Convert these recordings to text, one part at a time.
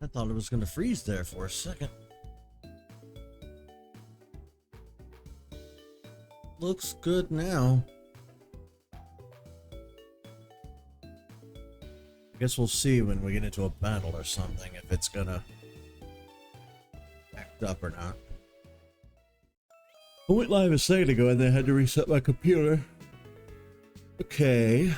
I thought it was going to freeze there for a second. Looks good now. I guess we'll see when we get into a battle or something if it's gonna act up or not. I went live a second ago and then I had to reset my computer. Okay.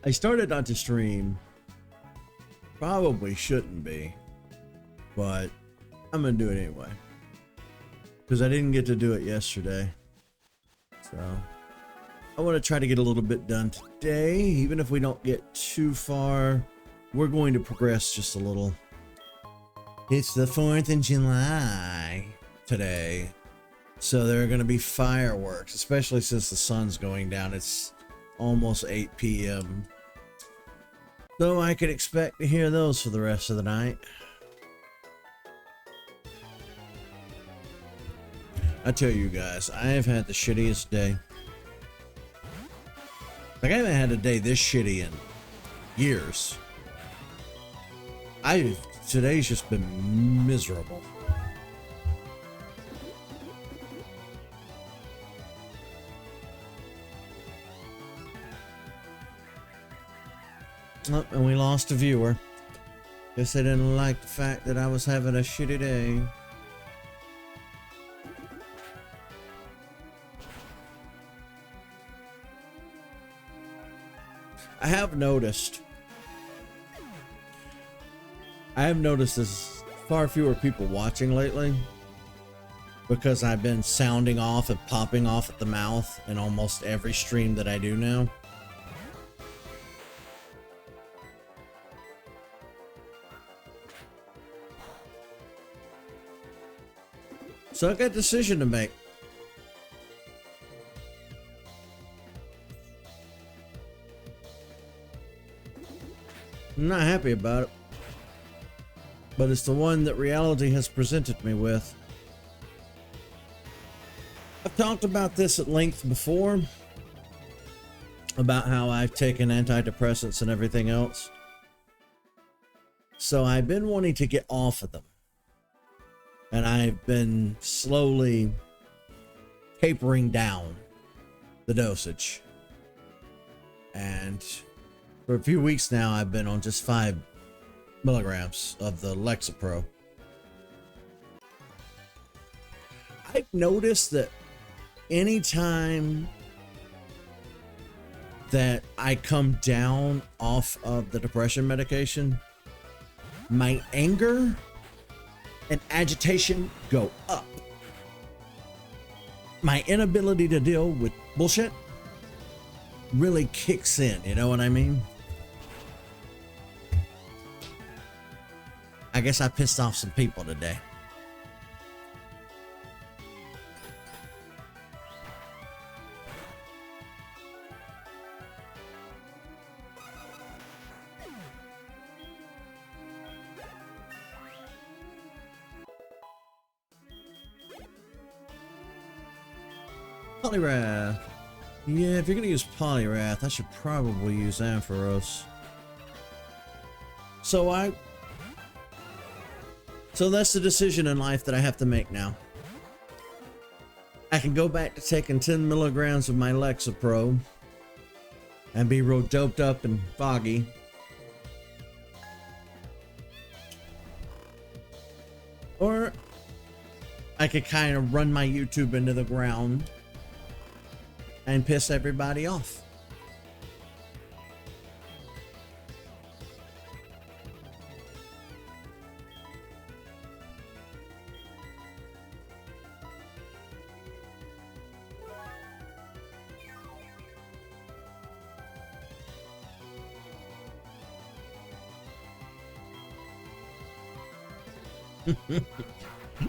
I started not to stream. Probably shouldn't be, but I'm gonna do it anyway. Because I didn't get to do it yesterday. So I want to try to get a little bit done today. Even if we don't get too far, we're going to progress just a little. It's the 4th of July today. So there are going to be fireworks, especially since the sun's going down. It's almost 8 p.m. So I could expect to hear those for the rest of the night. I tell you guys, I have had the shittiest day. Like, I haven't had a day this shitty in years. Today's just been miserable. Oh, and we lost a viewer. Guess they didn't like the fact that I was having a shitty day. I have noticed there's far fewer people watching lately because I've been sounding off and popping off at the mouth in almost every stream that I do now. So I got a decision to make. I'm not happy about it, but it's the one that reality has presented me with. I've talked about this at length before, about how I've taken antidepressants and everything else. So I've been wanting to get off of them, and I've been slowly tapering down the dosage. And for a few weeks now, I've been on just 5 milligrams of the Lexapro. I've noticed that anytime that I come down off of the depression medication, my anger and agitation go up. My inability to deal with bullshit really kicks in, you know what I mean? I guess I pissed off some people today. Poliwrath. Yeah, if you're gonna use Poliwrath, I should probably use Ampharos. So that's the decision in life that I have to make now. I can go back to taking 10 milligrams of my Lexapro and be real doped up and foggy. Or I could kind of run my YouTube into the ground and piss everybody off.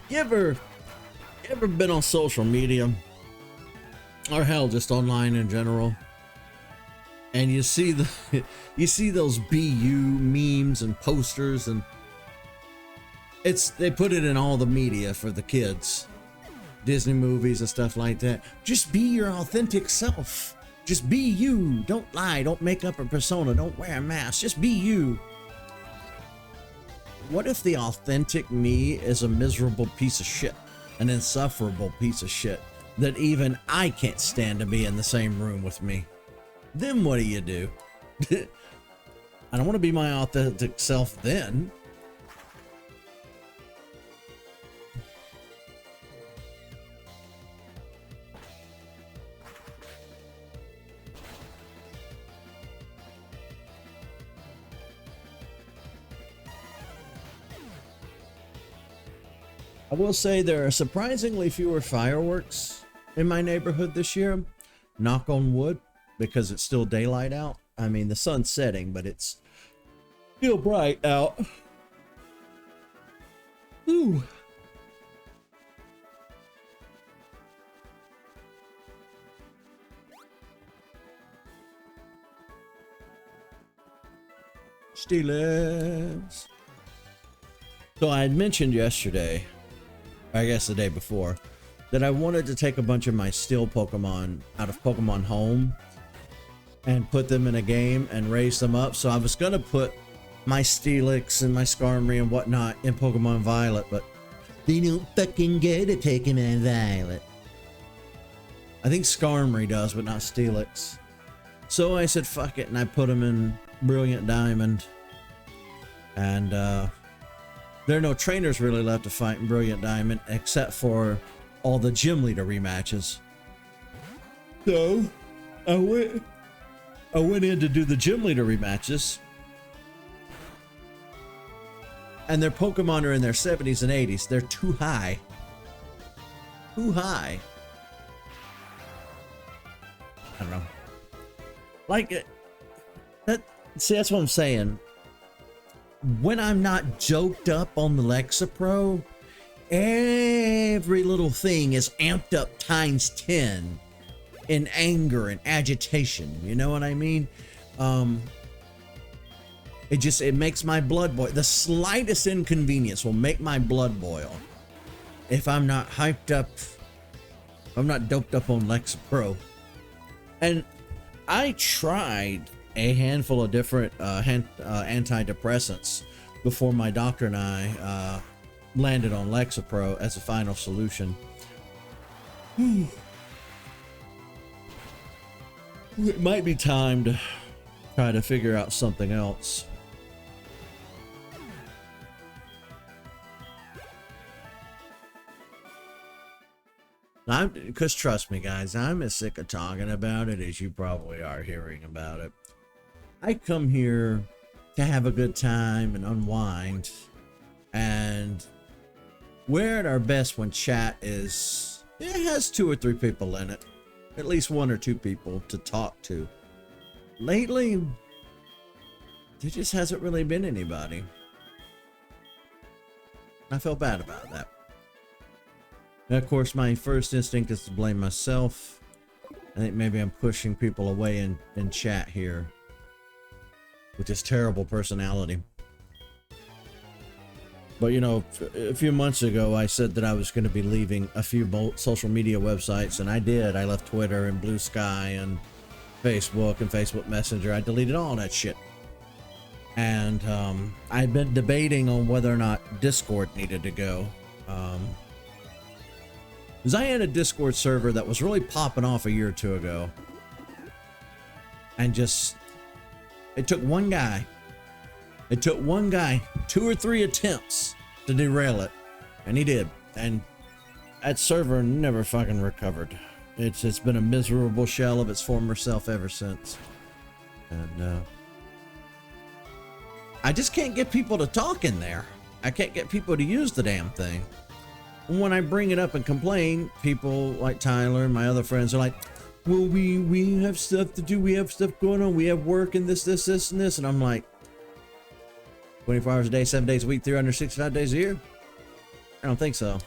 You ever been on social media, or hell, just online in general, and you see those BU memes and posters, and they put it in all the media for the kids, Disney movies and stuff like that. Just be your authentic self. Just be you. Don't lie. Don't make up a persona. Don't wear a mask. Just be you. What if the authentic me is a miserable piece of shit? An insufferable piece of shit that even I can't stand to be in the same room with me? Then what do? I don't want to be my authentic self then. I will say there are surprisingly fewer fireworks in my neighborhood this year. Knock on wood, because it's still daylight out. I mean, the sun's setting, but it's still bright out. Ooh. Steelers. So I had mentioned yesterday, I guess the day before, that I wanted to take a bunch of my steel Pokemon out of Pokemon Home and put them in a game and raise them up. So I was going to put my Steelix and my Skarmory and whatnot in Pokemon Violet, but they don't fucking get a Pokemon Violet. I think Skarmory does, but not Steelix. So I said, fuck it, and I put them in Brilliant Diamond. And there are no trainers really left to fight in Brilliant Diamond, except for all the gym leader rematches. So I went in to do the gym leader rematches, and their Pokemon are in their 70s and 80s. They're too high. Too high. I don't know. Like that. See, that's what I'm saying. When I'm not joked up on the Lexapro, every little thing is amped up times 10 in anger and agitation. You know what I mean? It makes my blood boil. The slightest inconvenience will make my blood boil if I'm not hyped up, if I'm not doped up on Lexapro. And I tried a handful of different antidepressants before my doctor and I landed on Lexapro as a final solution. It might be time to try to figure out something else. Because trust me, guys, I'm as sick of talking about it as you probably are hearing about it. I come here to have a good time and unwind, and we're at our best when chat is, it has 2 or 3 people in it, at least 1 or 2 people to talk to. Lately, there just hasn't really been anybody. I feel bad about that. And of course, my first instinct is to blame myself. I think maybe I'm pushing people away in chat here with this terrible personality. But you know, a few months ago, I said that I was going to be leaving a few social media websites, and I did. I left Twitter and Blue Sky and Facebook and Facebook Messenger. I deleted all that shit. And I'd been debating on whether or not Discord needed to go. Because I had a Discord server that was really popping off a year or 2 ago. And just, it took one guy. It took one guy 2 or 3 attempts to derail it. And he did. And that server never fucking recovered. It's been a miserable shell of its former self ever since. And I just can't get people to talk in there. I can't get people to use the damn thing. When I bring it up and complain, people like Tyler and my other friends are like, well, we have stuff to do. We have stuff going on. We have work and this, and this. And I'm like, 24 hours a day, 7 days a week, 365 days a year? I don't think so.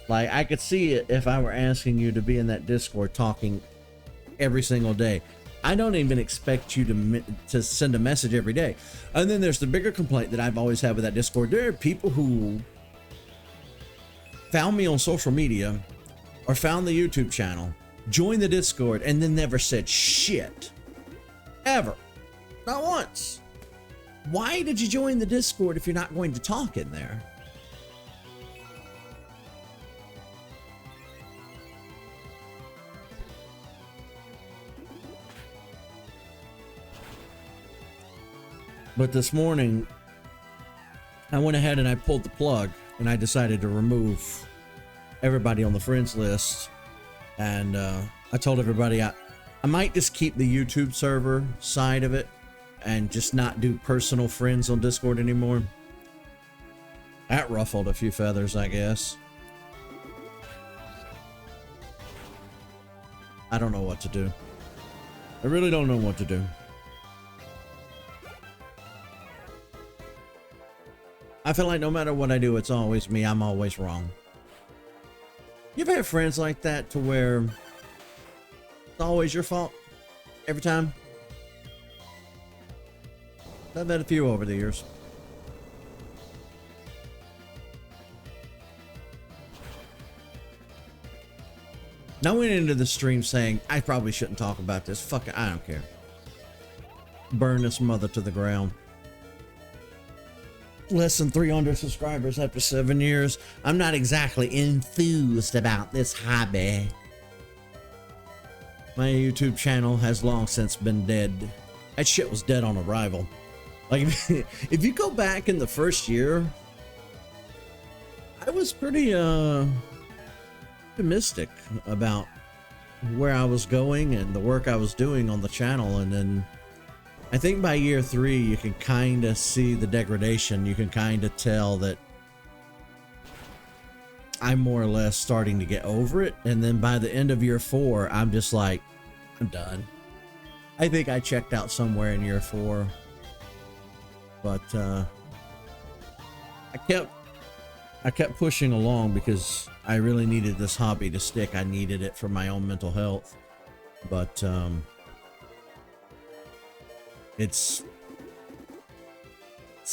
Like, I could see it if I were asking you to be in that Discord talking every single day. I don't even expect you to send a message every day. And then there's the bigger complaint that I've always had with that Discord. There are people who found me on social media or found the YouTube channel, joined the Discord, and then never said shit. Ever. Not once. Why did you join the Discord if you're not going to talk in there? But this morning, I went ahead and I pulled the plug and I decided to remove everybody on the friends list. And I told everybody I might just keep the YouTube server side of it and just not do personal friends on Discord anymore. That ruffled a few feathers, I guess. I don't know what to do. I really don't know what to do. I feel like no matter what I do, it's always me. I'm always wrong. You ever have friends like that to where it's always your fault every time? I've had a few over the years. Now I went into the stream saying I probably shouldn't talk about this. Fuck it, I don't care. Burn this mother to the ground. Less than 300 subscribers after 7 years. I'm not exactly enthused about this hobby. My YouTube channel has long since been dead. That shit was dead on arrival. Like, if you go back in the first year, I was pretty optimistic about where I was going and the work I was doing on the channel, and then I think by year 3 you can kind of see the degradation. You can kind of tell that I'm more or less starting to get over it, and then by the end of year 4 I'm just like, I'm done. I think I checked out somewhere in year 4, but I kept pushing along because I really needed this hobby to stick. I needed it for my own mental health, but it's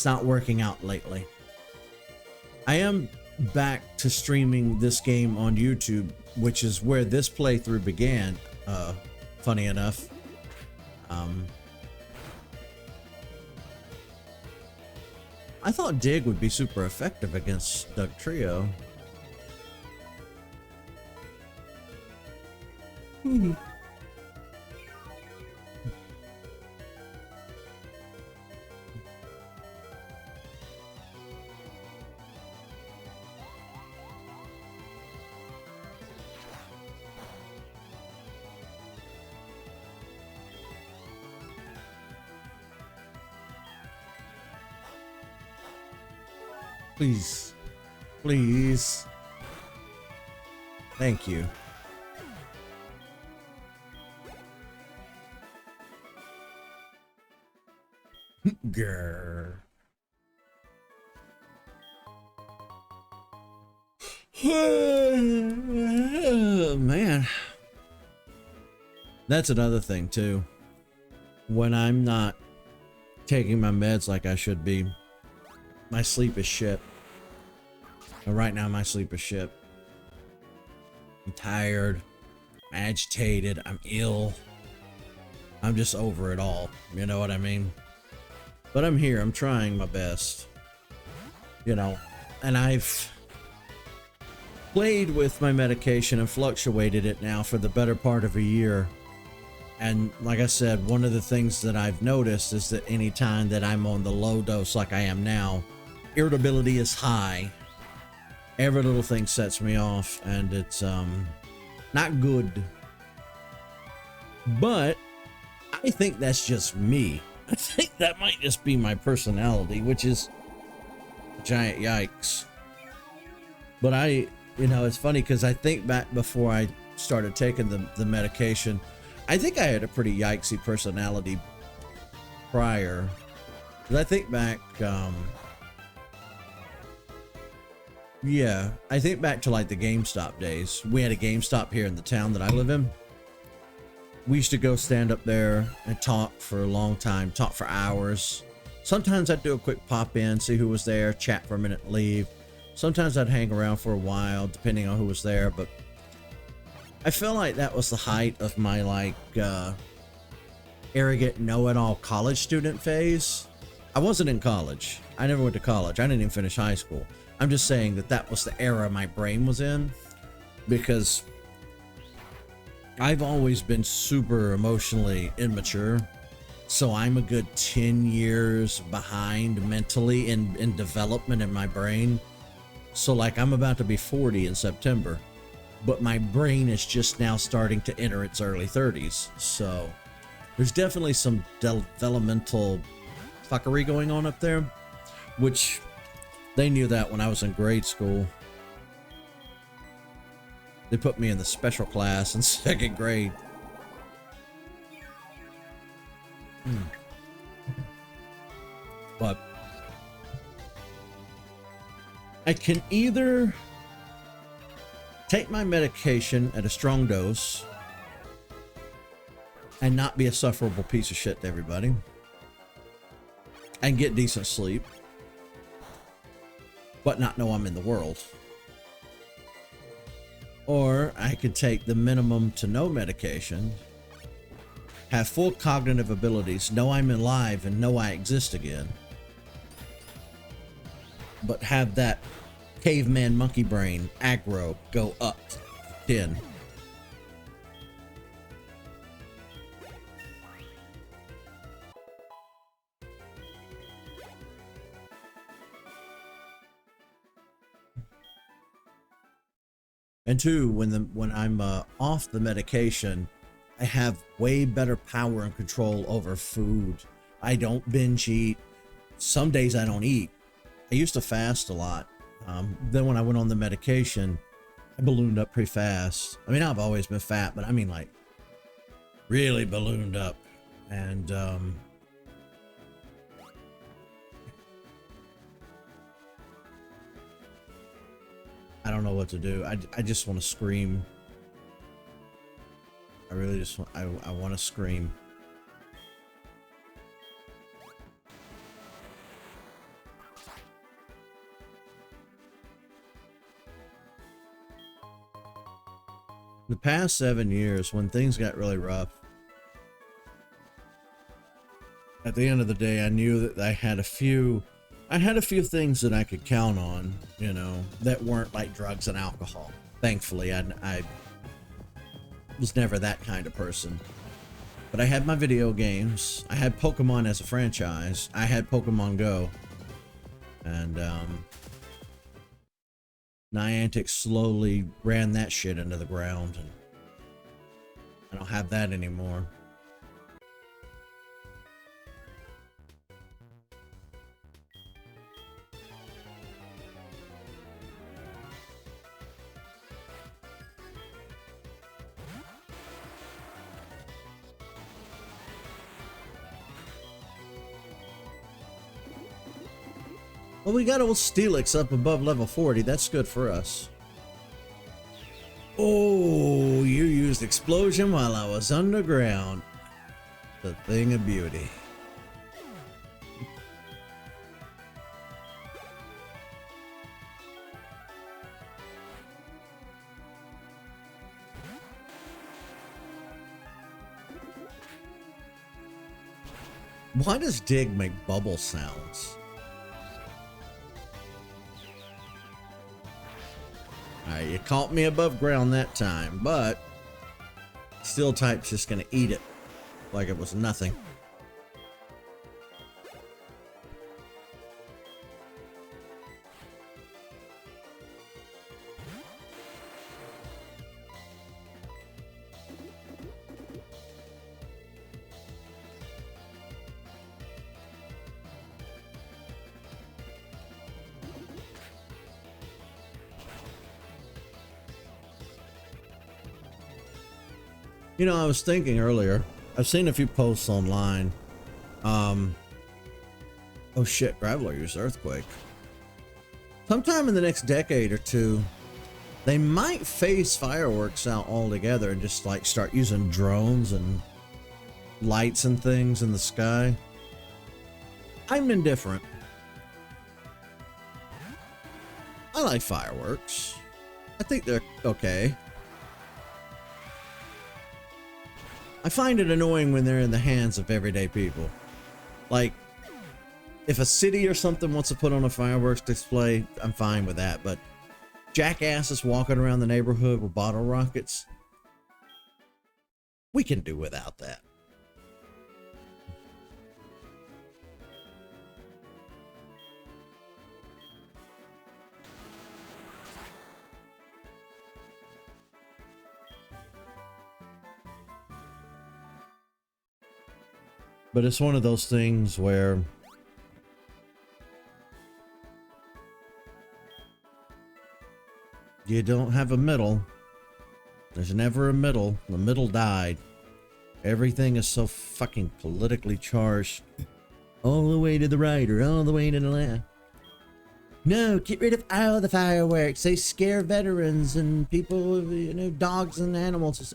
not working out lately. I am back to streaming this game on YouTube, which is where this playthrough began, funny enough. I thought Dig would be super effective against Doug Trio. Please. Please. Thank you. Grr. Man. That's another thing too. When I'm not taking my meds like I should be, my sleep is shit. And right now my sleep is shit. I'm tired, I'm agitated, I'm ill. I'm just over it all. You know what I mean? But I'm here, I'm trying my best. You know, and I've played with my medication and fluctuated it now for the better part of a year. And like I said, one of the things that I've noticed is that anytime that I'm on the low dose like I am now, irritability is high. Every little thing sets me off, and it's not good. But I think that's just me. I think that might just be my personality, which is giant yikes. But you know, it's funny because I think back before I started taking the medication, I think I had a pretty yikesy personality prior. But I think back, yeah, I think back to like the GameStop days. We had a GameStop here in the town that I live in. We used to go stand up there and talk for a long time, talk for hours. Sometimes I'd do a quick pop in, see who was there, chat for a minute, leave. Sometimes I'd hang around for a while, depending on who was there, but I feel like that was the height of my, like, arrogant know-it-all college student phase. I wasn't in college. I never went to college. I didn't even finish high school. I'm just saying that that was the era my brain was in, because I've always been super emotionally immature. So I'm a good 10 years behind mentally in development in my brain. So like I'm about to be 40 in September, but my brain is just now starting to enter its early 30s. So there's definitely some developmental fuckery going on up there, which they knew that when I was in grade school. They put me in the special class in 2nd grade. But I can either take my medication at a strong dose and not be a sufferable piece of shit to everybody and get decent sleep, but not know I'm in the world. Or I could take the minimum to no medication, have full cognitive abilities, know I'm alive and know I exist again, but have that caveman monkey brain aggro go up 10. And two, when I'm off the medication, I have way better power and control over food. I don't binge eat. Some days I don't eat. I used to fast a lot. Then when I went on the medication, I ballooned up pretty fast. I mean, I've always been fat, but I mean like really ballooned up. And I don't know what to do. I just want to scream. I really just want, I want to scream. The past 7 years, when things got really rough, at the end of the day, I knew that I had a few things that I could count on, you know, that weren't like drugs and alcohol. Thankfully, I was never that kind of person. But I had my video games. I had Pokemon as a franchise. I had Pokemon Go. And Niantic slowly ran that shit into the ground, and I don't have that anymore. Well, we got old Steelix up above level 40. That's good for us. Oh, you used explosion while I was underground. The thing of beauty. Why does Dig make bubble sounds? Alright, you caught me above ground that time, but Steel type's just gonna eat it like it was nothing. You know, I was thinking earlier, I've seen a few posts online. Oh shit, Graveler used Earthquake. Sometime in the next decade or two, they might phase fireworks out altogether and just like start using drones and lights and things in the sky. I'm indifferent. I I like fireworks. I think they're okay. I find it annoying when they're in the hands of everyday people. Like, if a city or something wants to put on a fireworks display, I'm fine with that. But jackasses walking around the neighborhood with bottle rockets, we can do without that. But it's one of those things where you don't have a middle. There's never a middle. The middle died. Everything is so fucking politically charged. All the way to the right or all the way to the left. No, get rid of all the fireworks. They scare veterans and people, you know, dogs and animals.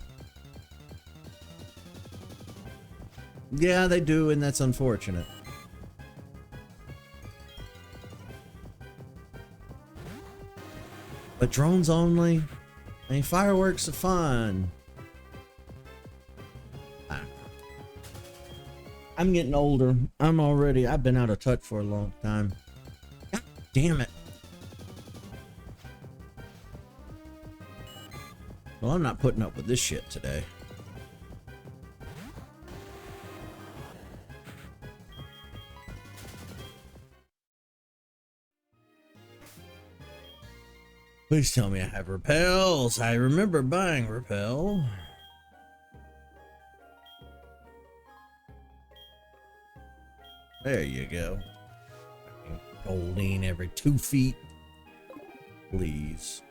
Yeah, they do, and that's unfortunate. But drones only? I mean, fireworks are fun. I'm getting older. I've been out of touch for a long time. God damn it. Well, I'm not putting up with this shit today. Please tell me I have repels. I remember buying repel. There you go. Goldine every 2 feet. Please.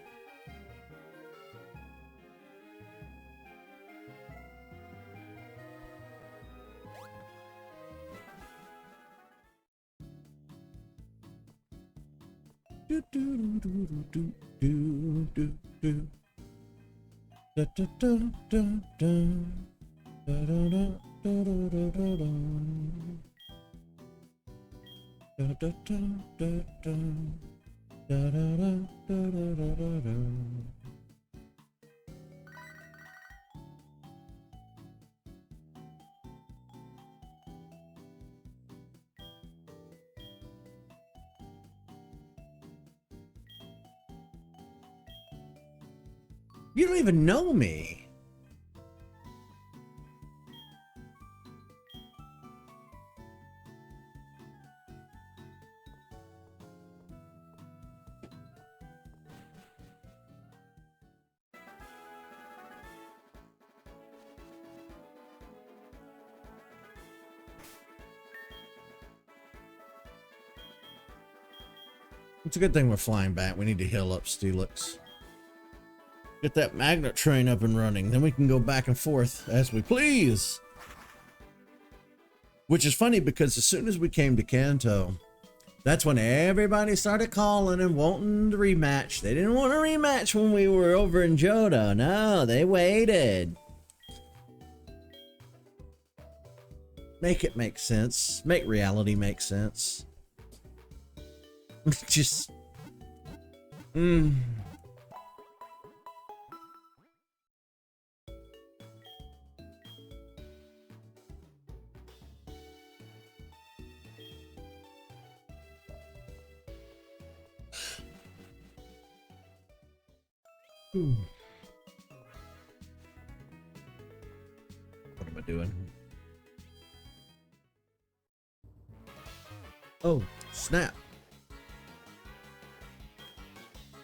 Do do do do do do do. Da da da da da. Da da da da da da da. Da da da da da. Da da da da da da da. You don't even know me. It's a good thing we're flying back. We need to heal up Steelix. Get that magnet train up and running. Then we can go back and forth as we please. Which is funny because as soon as we came to Kanto, that's when everybody started calling and wanting to rematch. They didn't want a rematch when we were over in Johto. No, they waited. Make it make sense. Make reality make sense. Just... What am I doing? Oh, snap.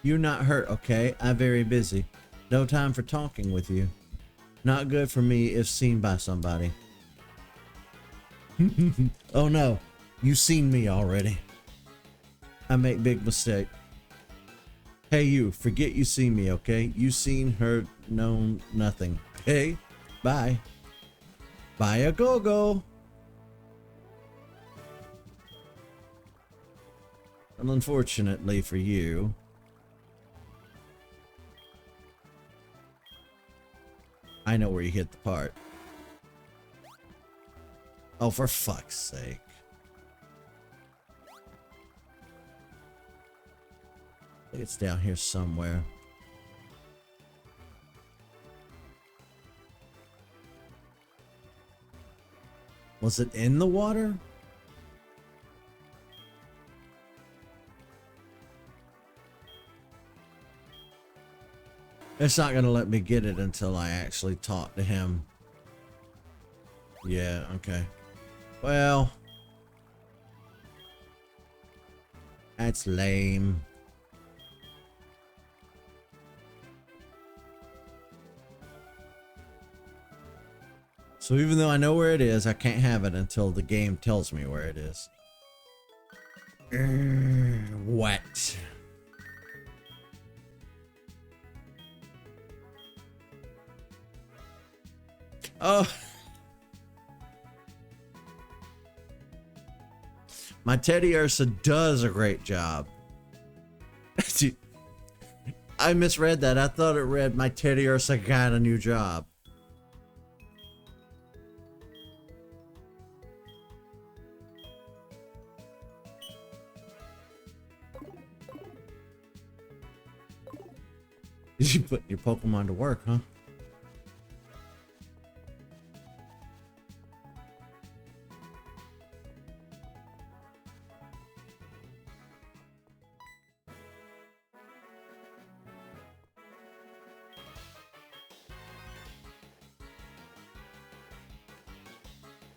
You're not hurt, okay? I'm very busy. No time for talking with you. Not good for me if seen by somebody. Oh no, you seen me already. I make big mistake. Hey you, forget you seen me, okay? You seen, heard, known, nothing. Hey, bye. Bye a go-go. And unfortunately for you, I know where you hit the part. Oh, for fuck's sake. think it's down here somewhere. Was it in the water? It's not gonna let me get it until I actually talk to him. Yeah, okay. Well, that's lame. So even though I know where it is, I can't have it until the game tells me where it is. What? Oh. My Teddy Ursa does a great job. I misread that. I thought it read my Teddy Ursa got a new job. You put your Pokemon to work, huh?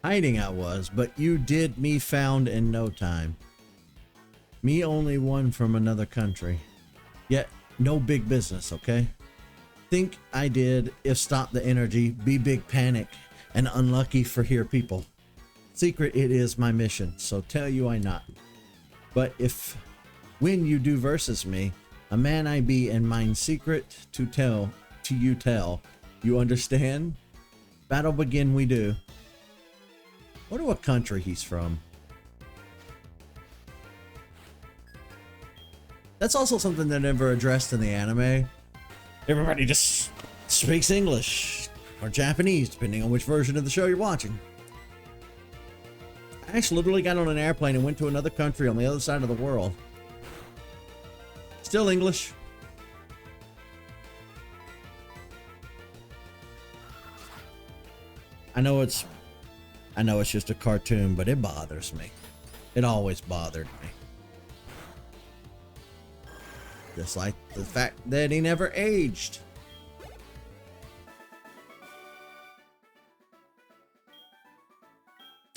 Hiding I was, but you did me found in no time. Me only one from another country. Yet no big business, okay? Think I did if stop the energy, be big panic, and unlucky for here people. Secret it is my mission, so tell you I not. But if when you do versus me, a man I be and mine secret to tell, to you tell. You understand? Battle begin we do. Wonder what country he's from. That's also something they never addressed in the anime. Everybody just speaks English or Japanese, depending on which version of the show you're watching. I actually literally got on an airplane and went to another country on the other side of the world. Still English. I know it's just a cartoon, but it bothers me. It always bothered me. Just like the fact that he never aged.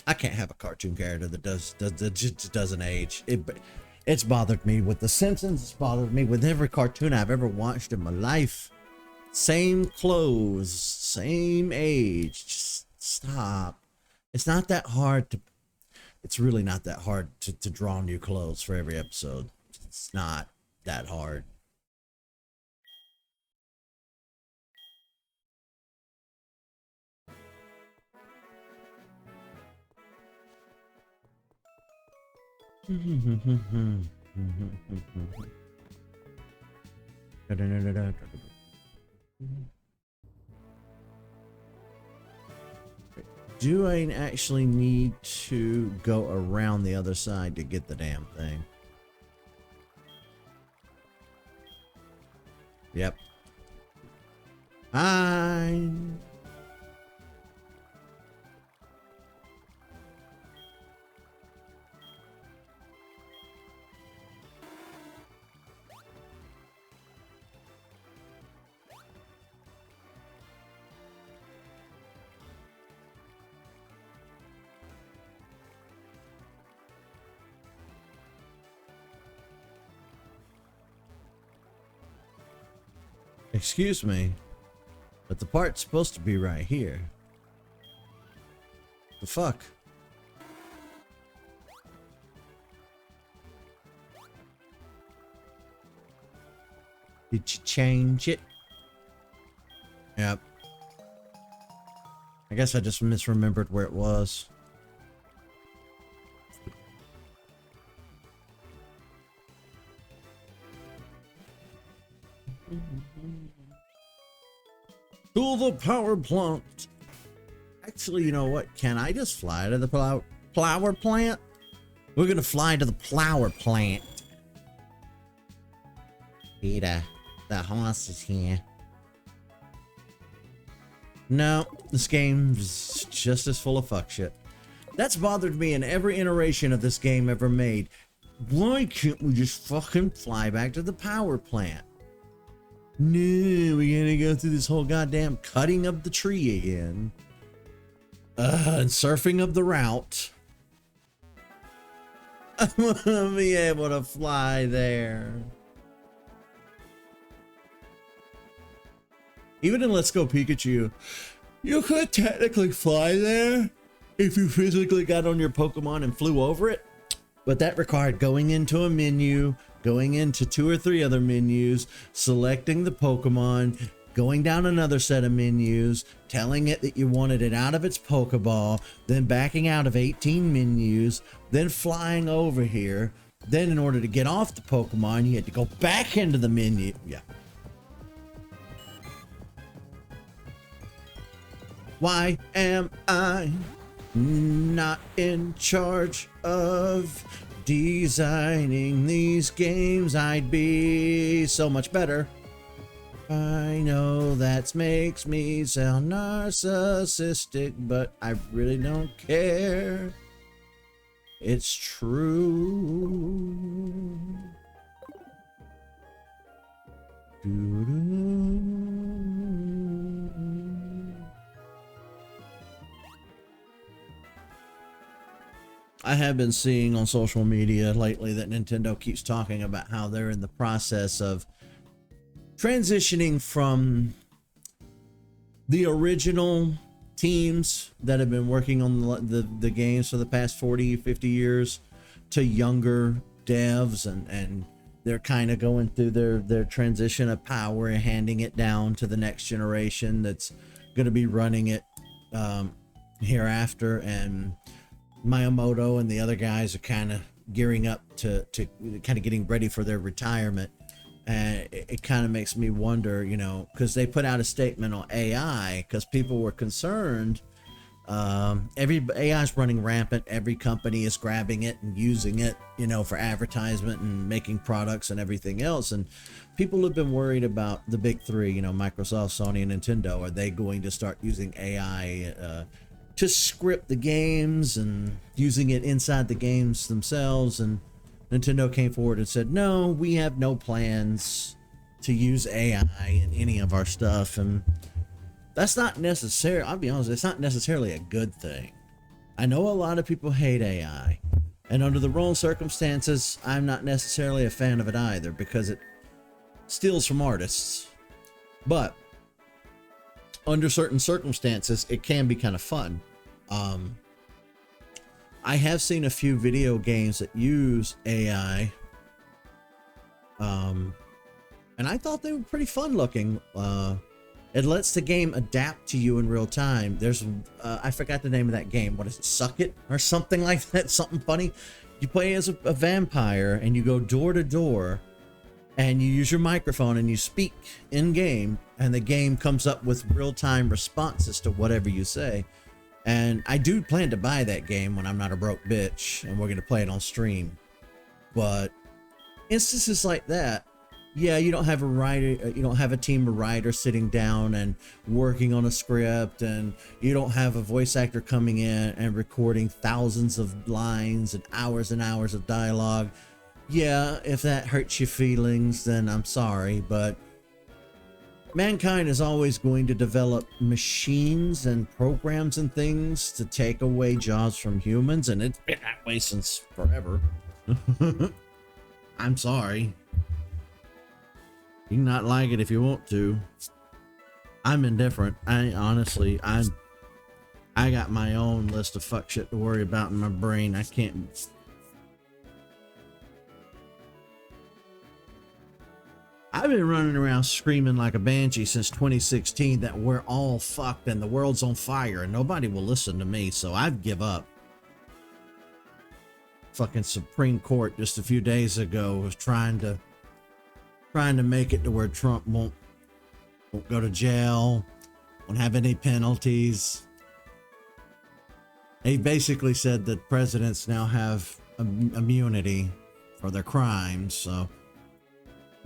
I can't have a cartoon character that just doesn't age. It's bothered me with The Simpsons. It's bothered me with every cartoon I've ever watched in my life. Same clothes, same age. Just stop. It's not that hard to. It's really not that hard to draw new clothes for every episode. It's not that hard. Do I actually need to go around the other side to get the damn thing? Yep. Fine. Excuse me, but the part's supposed to be right here. The fuck? Did you change it? Yep. I guess I just misremembered where it was. To the power plant. Actually, you know what? Can I just fly to the flower plant? We're gonna fly to the flower plant. Peter, the horse is here. No, this game's just as full of fuck shit. That's bothered me in every iteration of this game ever made. Why can't we just fucking fly back to the power plant? No, we gotta go through this whole goddamn cutting of the tree again. And surfing of the route. I wanna be able to fly there. Even in Let's Go Pikachu, you could technically fly there if you physically got on your Pokemon and flew over it. But that required going into a menu, going into 2 or 3 other menus, selecting the Pokemon, going down another set of menus, telling it that you wanted it out of its Pokeball, then backing out of 18 menus, then flying over here. Then in order to get off the Pokemon, you had to go back into the menu. Yeah. Why am I not in charge of designing these games? I'd be so much better. I know that makes me sound narcissistic, but I really don't care. It's true. I have been seeing on social media lately that Nintendo keeps talking about how they're in the process of transitioning from the original teams that have been working on the games for the past 40, 50 years to younger devs, and they're kind of going through their transition of power and handing it down to the next generation that's going to be running it hereafter. And Miyamoto and the other guys are kind of gearing up to kind of getting ready for their retirement. And it kind of makes me wonder, you know, because they put out a statement on AI because people were concerned. Every AI is running rampant. Every company is grabbing it and using it, you know, for advertisement and making products and everything else. And people have been worried about the big three, you know, Microsoft, Sony, and Nintendo. Are they going to start using AI to script the games and using it inside the games themselves? And Nintendo came forward and said, no, we have no plans to use AI in any of our stuff. And that's not necessary. I'll be honest, it's not necessarily a good thing. I know a lot of people hate AI, and under the wrong circumstances, I'm not necessarily a fan of it either, because it steals from artists. But under certain circumstances, it can be kind of fun. I have seen a few video games that use AI, and I thought they were pretty fun looking. It lets the game adapt to you in real time. There's, I forgot the name of that game. What is it? Suck It or something like that? Something funny. You play as a vampire and you go door to door and you use your microphone and you speak in game, and the game comes up with real-time responses to whatever you say. And I do plan to buy that game when I'm not a broke bitch, and we're going to play it on stream. But instances like that, yeah, you don't have a writer, you don't have a team of writers sitting down and working on a script, and you don't have a voice actor coming in and recording thousands of lines and hours of dialogue. Yeah, if that hurts your feelings, then I'm sorry, but mankind is always going to develop machines and programs and things to take away jobs from humans, and it's been that way since forever. I'm sorry. You can not like it if you want to. I'm indifferent. I honestly, I got my own list of fuck shit to worry about in my brain. I can't. I've been running around screaming like a banshee since 2016 that we're all fucked and the world's on fire, and nobody will listen to me, so I've give up. Fucking Supreme Court just a few days ago was trying to make it to where Trump won't go to jail, won't have any penalties. He basically said that presidents now have immunity for their crimes, so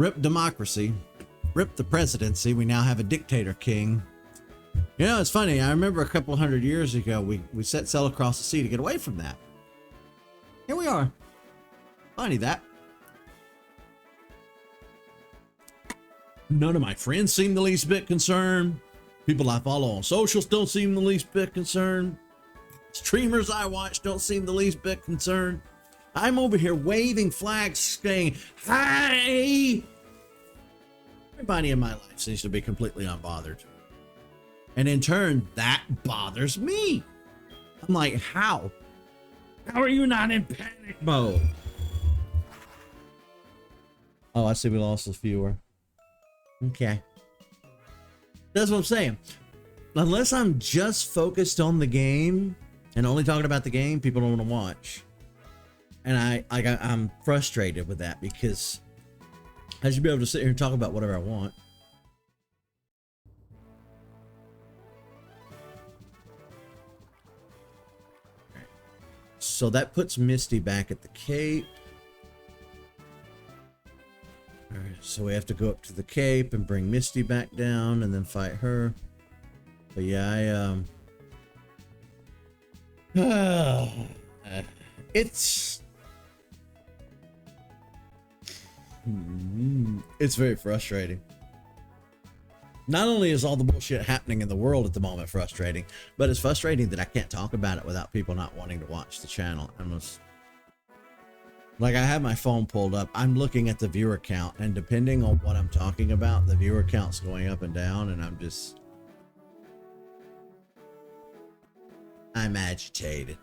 Rip democracy. Rip the presidency. We now have a dictator king. You know, it's funny. I remember a couple hundred years ago, we set sail across the sea to get away from that. Here we are. Funny that. None of my friends seem the least bit concerned. People I follow on socials don't seem the least bit concerned. Streamers I watch don't seem the least bit concerned. I'm over here waving flags saying, "Hi!" Everybody in my life seems to be completely unbothered. And in turn, that bothers me. I'm like, how? How are you not in panic mode? Oh, I see we lost a viewer. Okay. That's what I'm saying. Unless I'm just focused on the game and only talking about the game, people don't want to watch. And I'm frustrated with that because I should be able to sit here and talk about whatever I want. So that puts Misty back at the Cape. All right, so we have to go up to the Cape and bring Misty back down and then fight her. But yeah, it's very frustrating. Not only is all the bullshit happening in the world at the moment frustrating, but it's frustrating that I can't talk about it without people not wanting to watch the channel. Like, I have my phone pulled up. I'm looking at the viewer count, and depending on what I'm talking about, the viewer count's going up and down, and I'm agitated.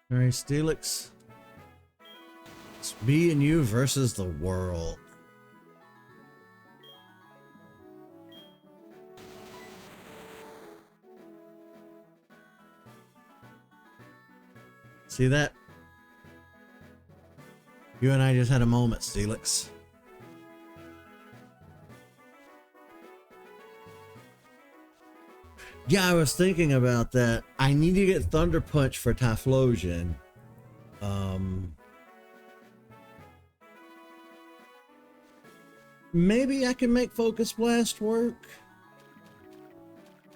All right, Steelix. It's me and you versus the world. See that? You and I just had a moment, Steelix. Yeah, I was thinking about that. I need to get Thunder Punch for Typhlosion. Maybe I can make Focus Blast work.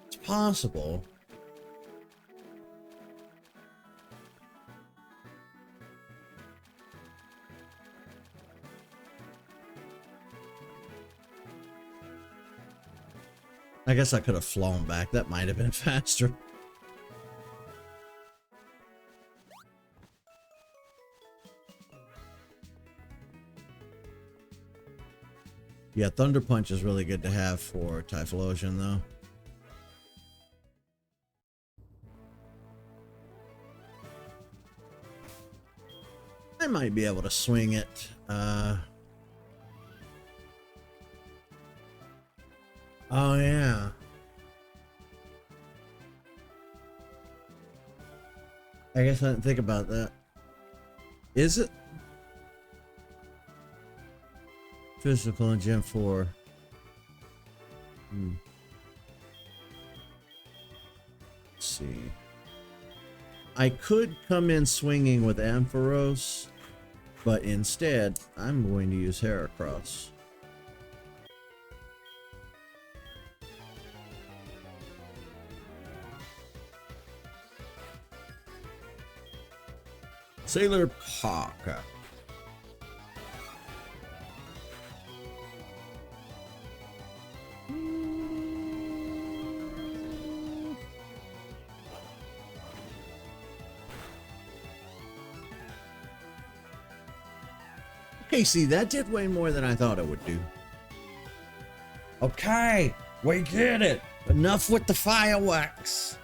It's possible. I guess I could have flown back. That might have been faster. Yeah, Thunder Punch is really good to have for Typhlosion, though. I might be able to swing it. Oh, yeah. I guess I didn't think about that. Is it? Physical in Gen 4. Let's see. I could come in swinging with Ampharos, but instead, I'm going to use Heracross. Sailor Parker. Okay, see, that did way more than I thought it would do. Okay, we get it. Enough with the fireworks.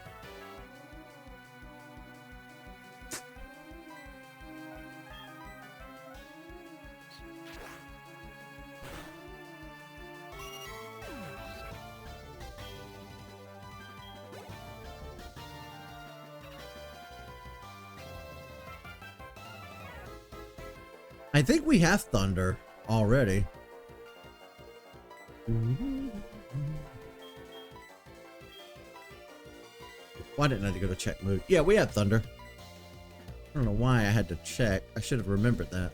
I think we have thunder already. Why didn't I go to check mood? Yeah, we have thunder. I don't know why I had to check. I should have remembered that.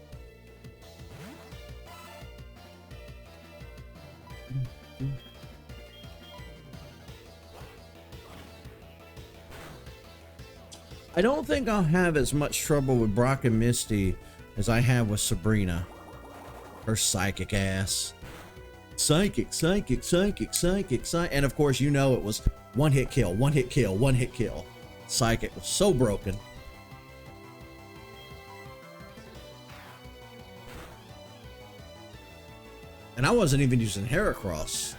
I don't think I'll have as much trouble with Brock and Misty as I have with Sabrina. Her psychic ass. Psychic. And of course, you know it was one hit kill. Psychic was so broken. And I wasn't even using Heracross.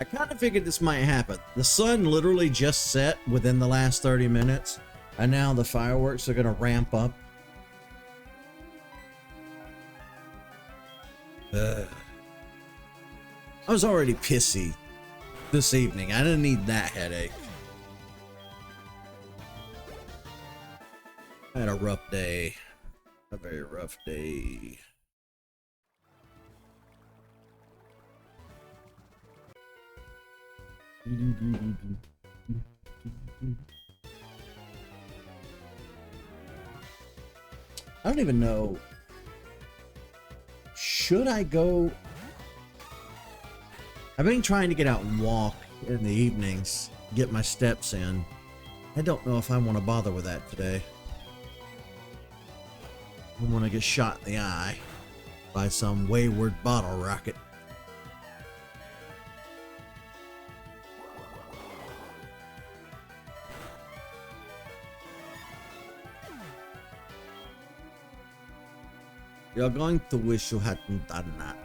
I kind of figured this might happen. The sun literally just set within the last 30 minutes, and now the fireworks are going to ramp up. I was already pissy this evening. I didn't need that headache. I had a rough day. A very rough day. I don't even know. Should I go? I've been trying to get out and walk in the evenings, get my steps in. I don't know if I want to bother with that today. I want to get shot in the eye by some wayward bottle rocket. You're going to wish you hadn't done that.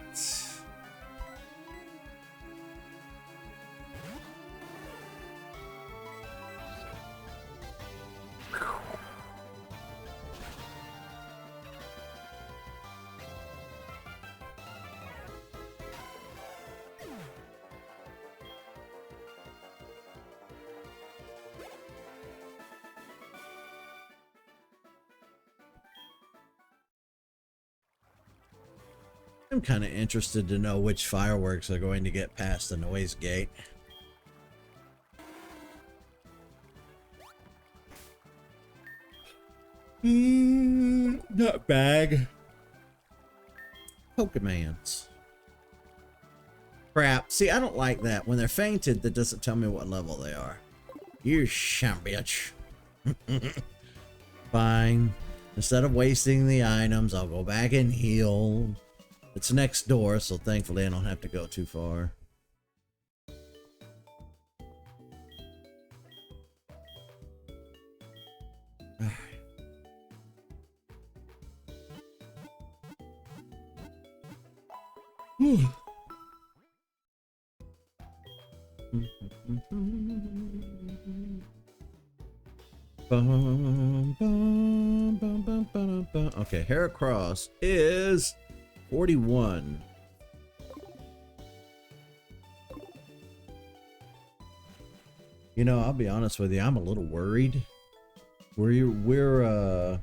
I'm kind of interested to know which fireworks are going to get past the noise gate. Not bag. Pokemons. Crap. See, I don't like that. When they're fainted, that doesn't tell me what level they are. You sham bitch. Fine. Instead of wasting the items, I'll go back and heal. It's next door, so thankfully I don't have to go too far. Okay, Heracross is 41. You know, I'll be honest with you, I'm a little worried. We're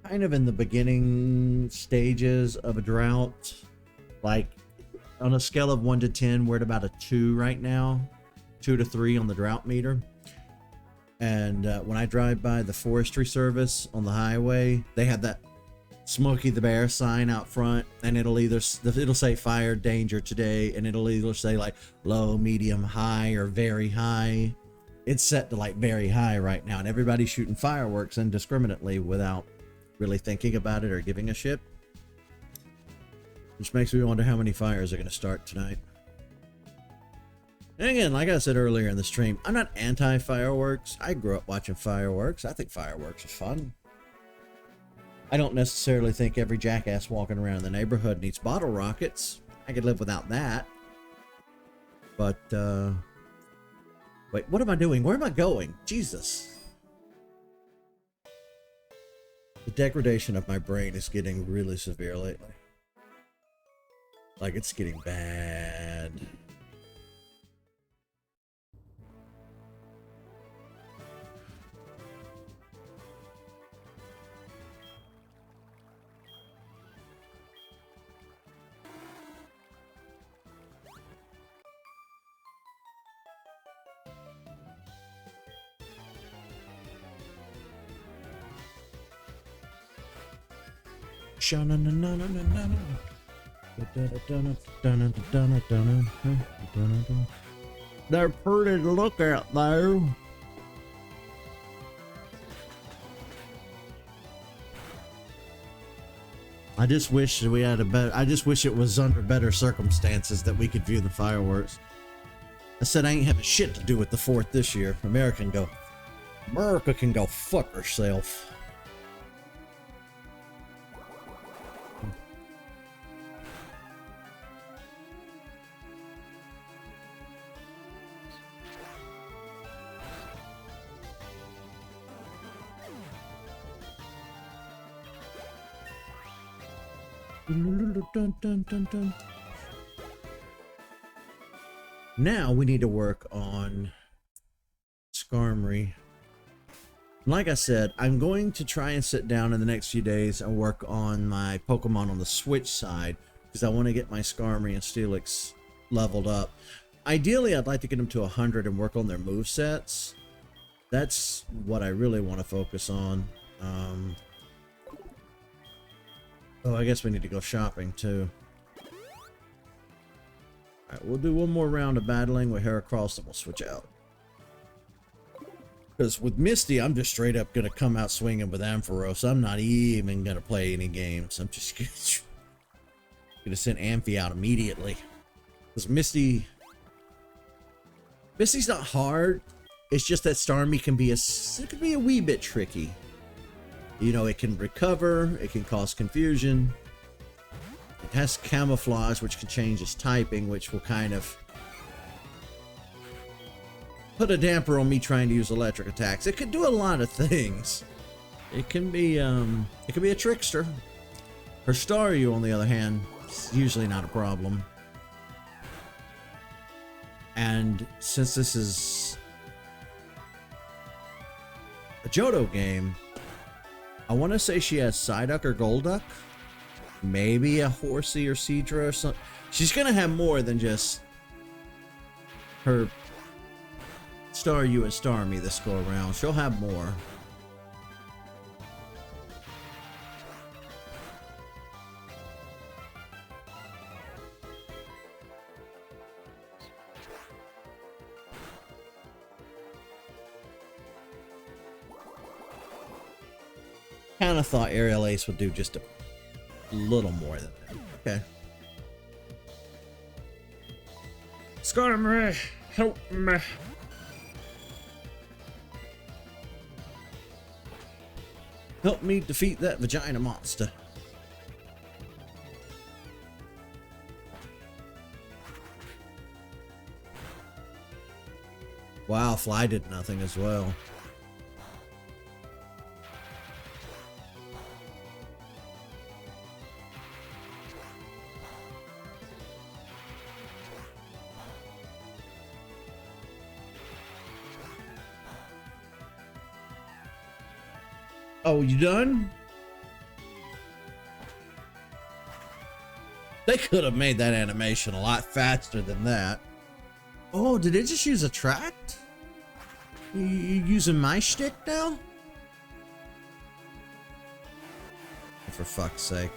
kind of in the beginning stages of a drought. Like on a scale of 1 to 10, we're at about a 2 right now. 2 to 3 on the drought meter. And when I drive by the forestry service on the highway, they have that Smokey the Bear sign out front, and it'll say fire danger today, and it'll either say like low, medium, high, or very high. It's set to like very high right now, and everybody's shooting fireworks indiscriminately without really thinking about it or giving a shit. Which makes me wonder how many fires are going to start tonight. And again, like I said earlier in the stream, I'm not anti-fireworks. I grew up watching fireworks. I think fireworks are fun. I don't necessarily think every jackass walking around the neighborhood needs bottle rockets. I could live without that. But, wait, what am I doing? Where am I going? Jesus. The degradation of my brain is getting really severe lately. Like, it's getting bad. They're pretty to look at though. I just wish we had a better. I just wish it was under better circumstances that we could view the fireworks. I said I ain't having shit to do with the 4th this year. America can go fuck herself. Now we need to work on Skarmory. Like I said, I'm going to try and sit down in the next few days and work on my Pokemon on the Switch side, because I want to get my Skarmory and Steelix leveled up. Ideally, I'd like to get them to 100 and work on their movesets. That's what I really want to focus on. Oh, I guess we need to go shopping too. Alright, we'll do one more round of battling with Heracross and we'll switch out. Because with Misty, I'm just straight up going to come out swinging with Ampharos. I'm not even going to play any games. I'm just going to send Amphi out immediately. Because Misty's not hard. It's just that Starmie can be a wee bit tricky. You know, it can recover, it can cause confusion. It has camouflage, which can change its typing, which will kind of put a damper on me trying to use electric attacks. It can do a lot of things. It can be a trickster. Her Staryu, on the other hand, is usually not a problem. And since this is a Johto game, I want to say she has Psyduck or Golduck. Maybe a Horsey or Seadra or something. She's going to have more than just her Staryu and Starmie this go around. She'll have more. Kind of thought Aerial Ace would do just a little more than that. Okay. Skarmory, help me. Help me defeat that vagina monster. Wow, Fly did nothing as well. Oh, you done? They could have made that animation a lot faster than that. Oh, did it just use attract? You using my shtick now? For fuck's sake.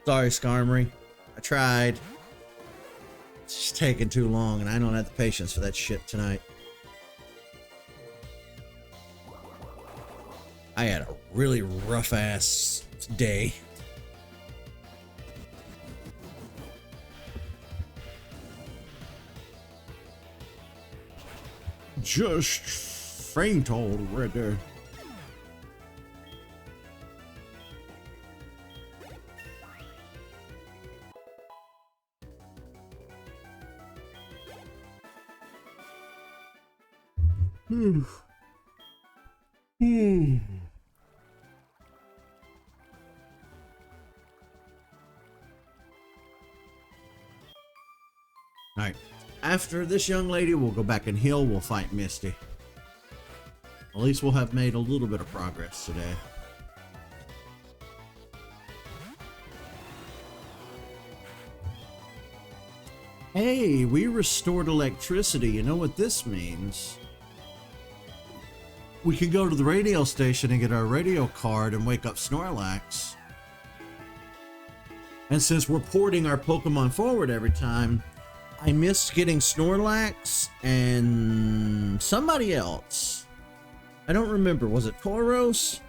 Sorry, Skarmory. I tried. It's just taking too long, and I don't have the patience for that shit tonight. I had a really rough-ass day. just faint already. Alright, after this young lady, we'll go back and heal, we'll fight Misty. At least we'll have made a little bit of progress today. Hey, we restored electricity. You know what this means? We could go to the radio station and get our radio card and wake up Snorlax. And since we're porting our Pokemon forward every time, I missed getting Snorlax and somebody else. I don't remember. Was it Tauros?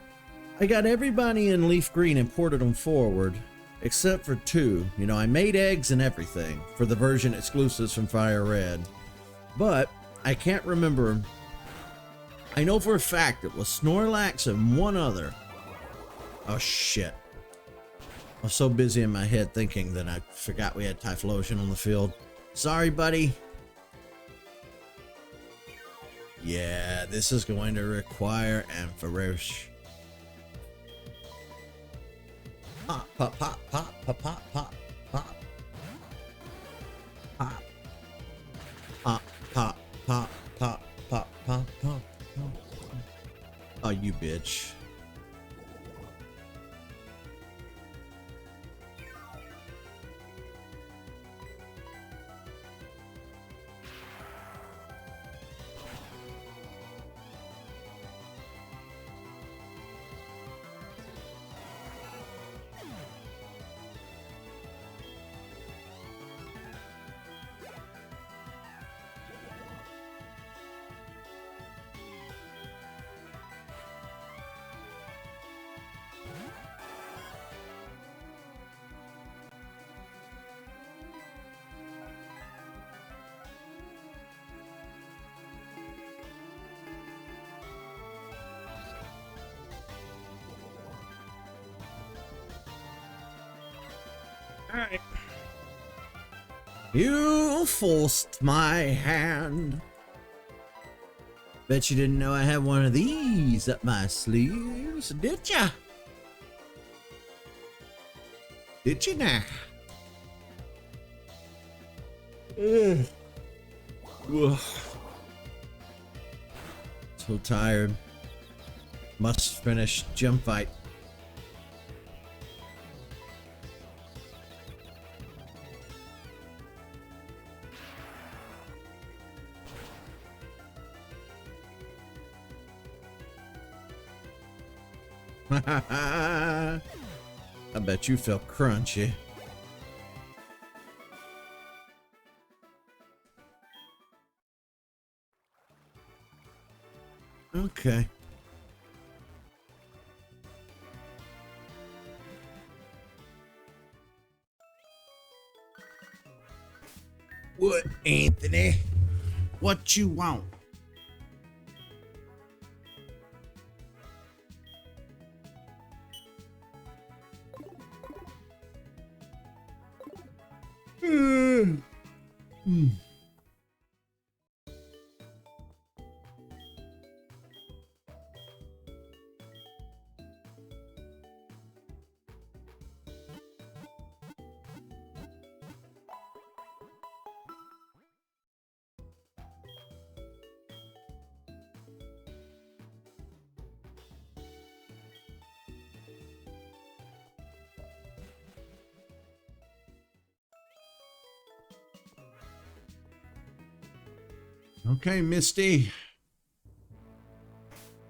I got everybody in Leaf Green and ported them forward, except for 2. You know, I made eggs and everything for the version exclusives from Fire Red. But I can't remember. I know for a fact it was Snorlax and one other. Oh, shit. I was so busy in my head thinking that I forgot we had Typhlosion on the field. Sorry, buddy. Yeah, this is going to require Ampharosh. Pop, pop, pop, pop, pop, pop, pop, pop. Pop. Pop, pop, pop, pop, pop, pop, pop. Oh, you bitch. Alright. You forced my hand. Bet you didn't know I had one of these up my sleeves, did ya? Did you now? Ugh. Ugh. So tired. Must finish gym fight. I bet you felt crunchy. Okay. What, Anthony? What you want? Okay, Misty.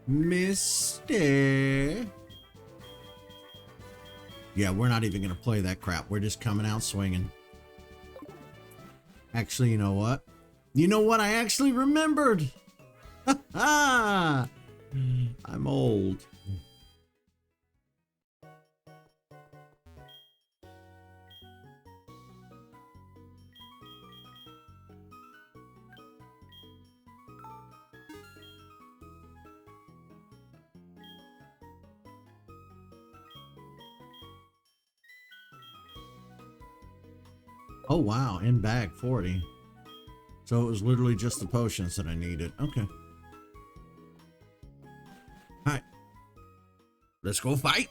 Misty. Yeah, we're not even going to play that crap. We're just coming out swinging. Actually, you know what? You know what? I actually remembered. I'm old. Oh wow, in bag 40. So it was literally just the potions that I needed. Okay. Alright. Let's go fight.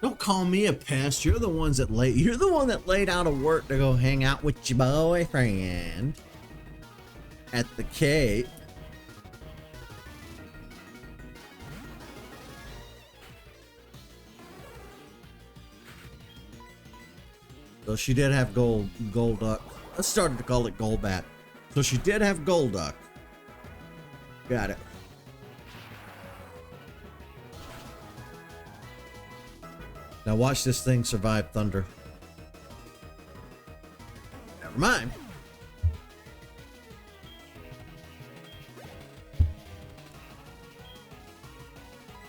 Don't call me a pest. You're the one that laid out of work to go hang out with your boyfriend at the Cape. So she did have gold duck. I started to call it gold bat. So she did have gold duck. Got it. Now watch this thing survive thunder. Never mind.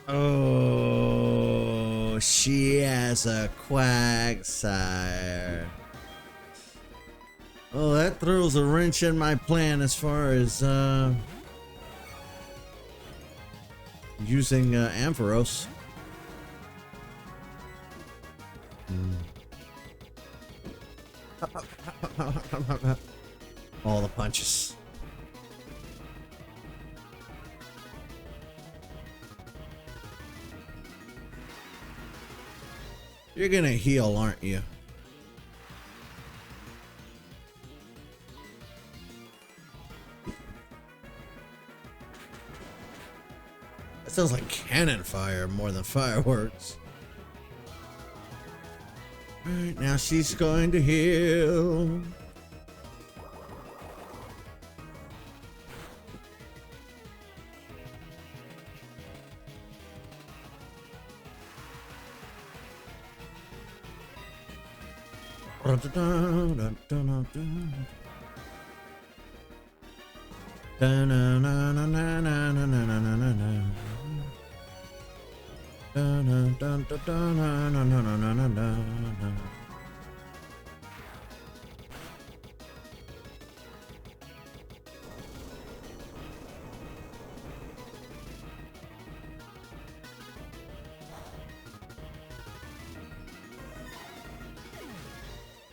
Oh, she has a Quagsire. Oh, that throws a wrench in my plan as far as using Ampharos. All the punches. You're gonna heal, aren't you? That sounds like cannon fire more than fireworks. Alright, now she's going to heal.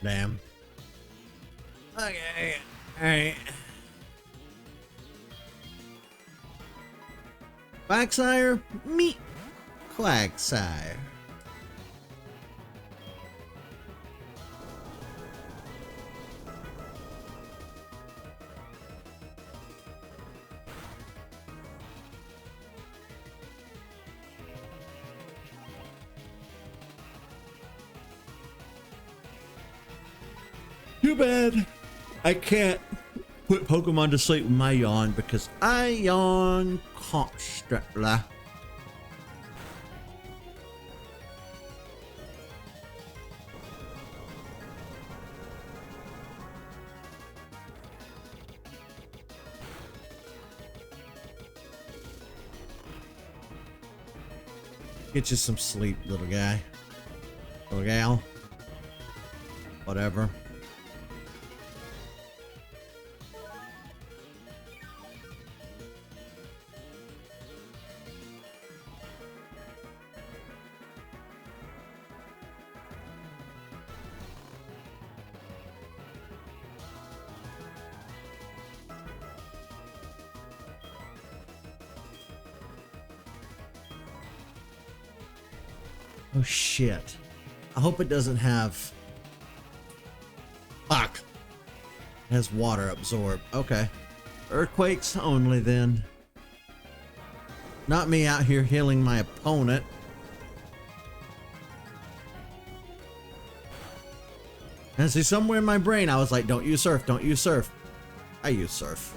Damn. Okay. Alright. Quagsire, meet Quagsire. Too bad I can't put Pokemon to sleep with my yawn because I yawn constantly. Get you some sleep, little guy. Little gal. Whatever. Oh shit. I hope it doesn't have... Fuck. It has water absorbed. Okay. Earthquakes only then. Not me out here healing my opponent. And see, somewhere in my brain I was like, don't use surf, don't use surf. I use surf.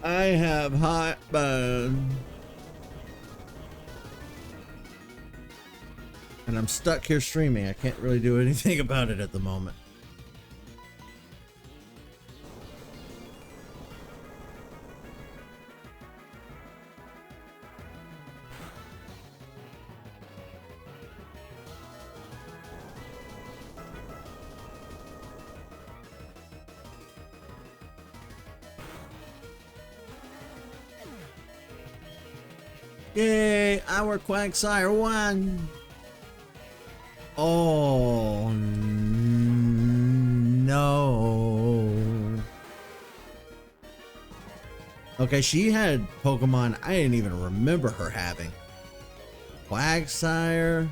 I have hot burn. And I'm stuck here streaming. I can't really do anything about it at the moment. Yay, our Quagsire won. Oh no. Okay, she had Pokemon I didn't even remember her having. Quagsire,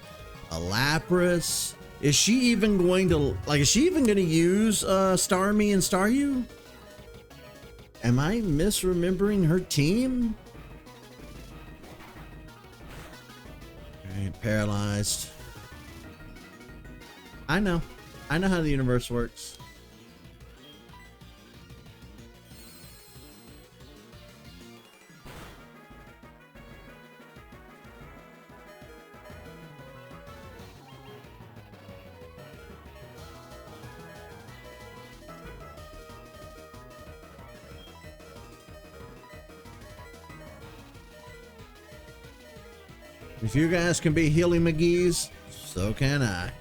a Lapras. Is she even going to, like, is she even going to use Starmie and Staryu? Am I misremembering her team? Alright, paralyzed. I know how the universe works. If you guys can be Healy McGee's, so can I.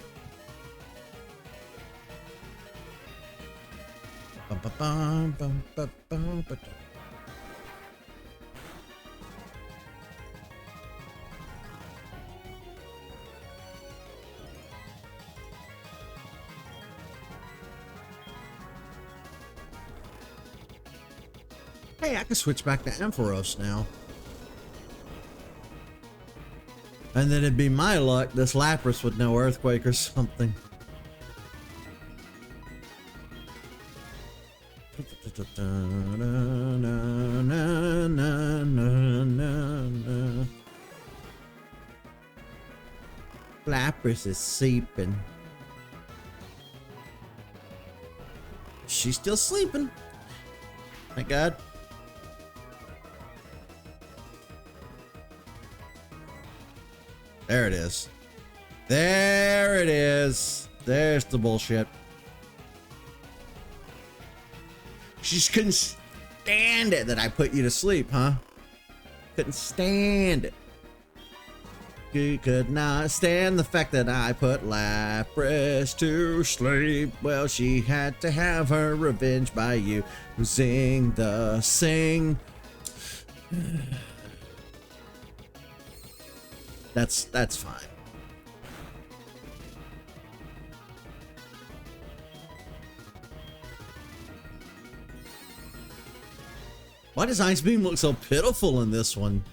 Hey, I can switch back to Ampharos now. And then it'd be my luck, this Lapras would know Earthquake or something. Lapras is sleeping. She's still sleeping. Thank God. There it is. There it is. There's the bullshit. She just couldn't stand it that I put you to sleep, huh? Couldn't stand it. She could not stand the fact that I put Lapras to sleep. Well, she had to have her revenge by you. Sing the sing. That's fine. Why does Ice Beam look so pitiful in this one?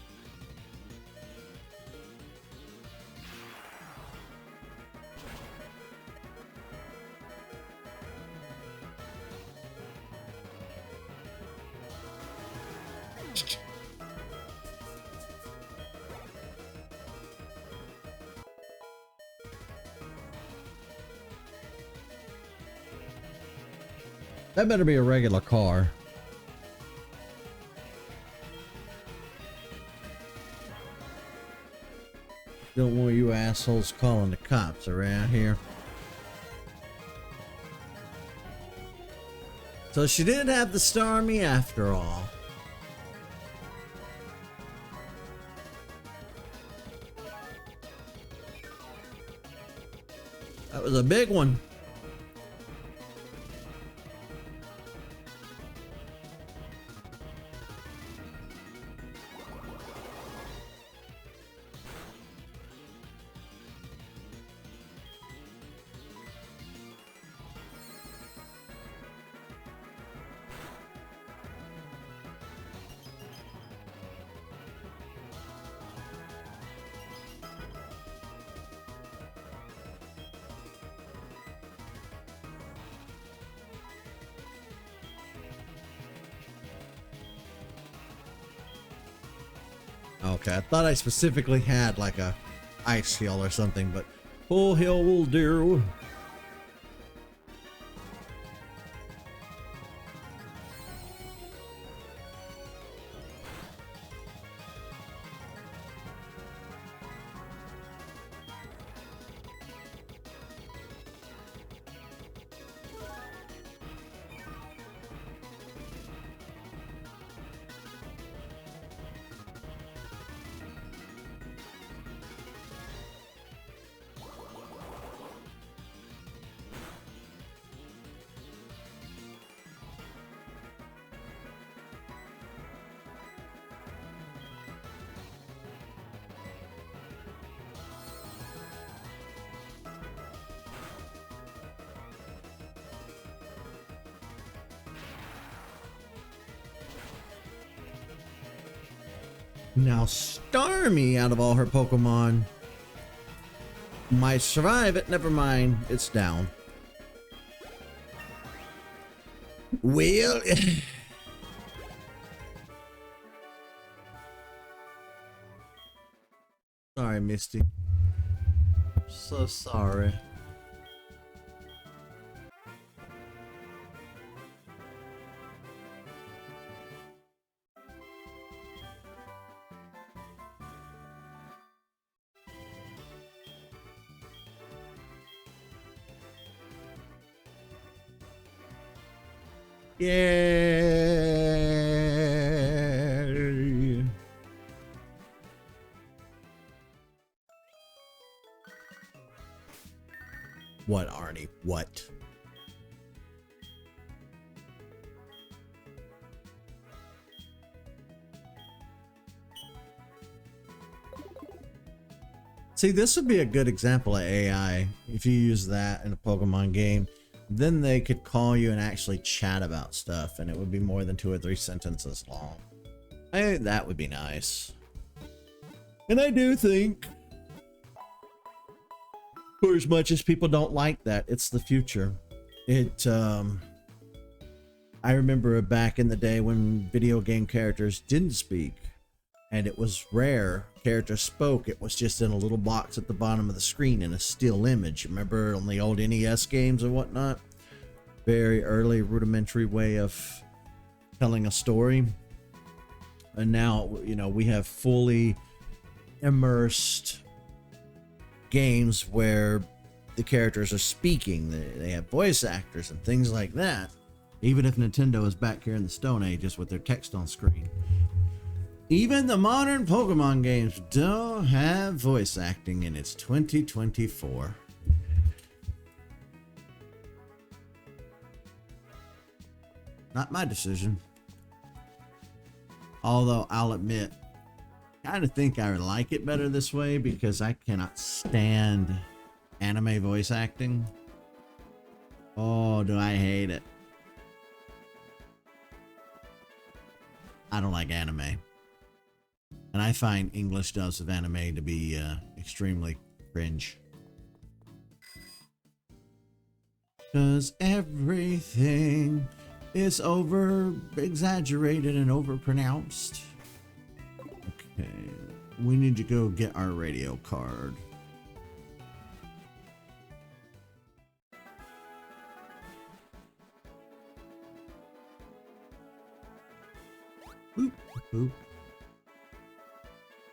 That better be a regular car. Don't want you assholes calling the cops around here. So she did have the Starmie after all. That was a big one. Okay, I thought I specifically had like a ice heal or something, but full heal will do. Now, Starmie, out of all her Pokemon, might survive it. Never mind. It's down. Well... Sorry, Misty. So sorry. Yeah. What, Arnie? What? See, this would be a good example of AI. If you use that in a Pokemon game, then they could call you and actually chat about stuff, and it would be more than 2 or 3 sentences long. I think that would be nice. And I do think, for as much as people don't like that, it's the future. I remember back in the day when video game characters didn't speak, and it was rare characters spoke. It was just in a little box at the bottom of the screen in a still image. Remember on the old NES games and whatnot? Very early rudimentary way of telling a story. And now, you know, we have fully immersed games where the characters are speaking. They have voice actors and things like that. Even if Nintendo is back here in the Stone Ages with their text on screen. Even the modern Pokemon games don't have voice acting, and it's 2024. Not my decision. Although I'll admit, I kind of think I like it better this way because I cannot stand anime voice acting. Oh, do I hate it. I don't like anime. And I find English dubs of anime to be extremely cringe. Because everything is over-exaggerated and over-pronounced. Okay, we need to go get our radio card. Boop, boop.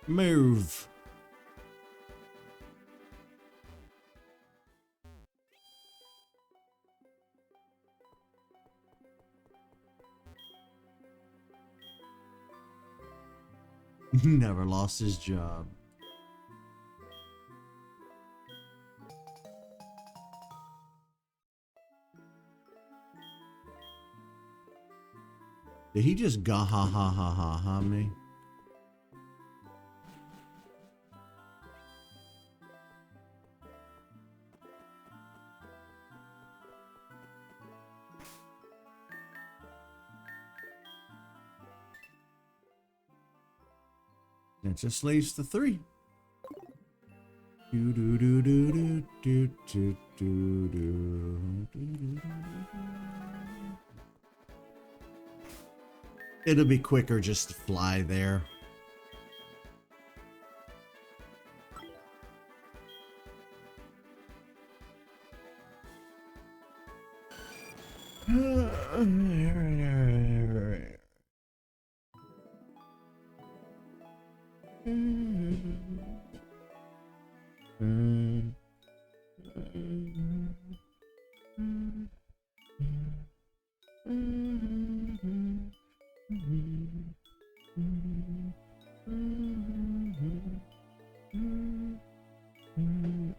Move. Never lost his job. Did he just ga ha ha ha ha ha me? It just leaves the 3. It'll be quicker just to fly there.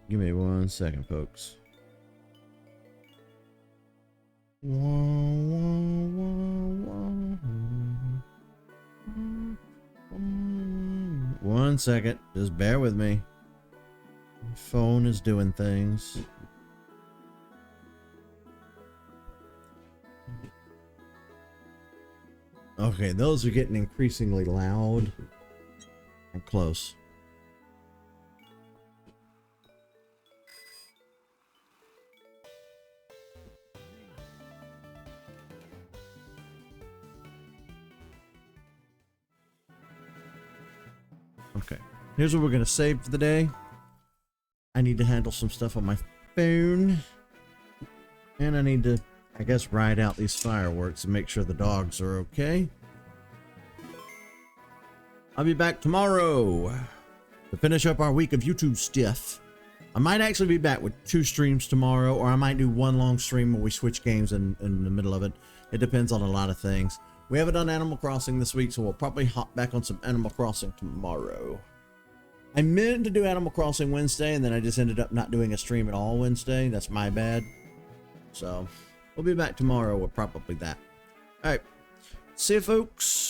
Give me 1 second, folks. 1 second. Just bear with me. My phone is doing things. Okay, those are getting increasingly loud. I'm close. Okay, here's what we're gonna save for the day. I need to handle some stuff on my phone, and I need to, I guess, ride out these fireworks and make sure the dogs are okay. I'll be back tomorrow to finish up our week of YouTube stuff. I might actually be back with 2 streams tomorrow, or I might do 1 long stream where we switch games in the middle of it. It depends on a lot of things. We haven't done Animal Crossing this week, so we'll probably hop back on some Animal Crossing tomorrow. I meant to do Animal Crossing Wednesday, and then I just ended up not doing a stream at all Wednesday. That's my bad. So, we'll be back tomorrow with probably that. Alright. See you, folks.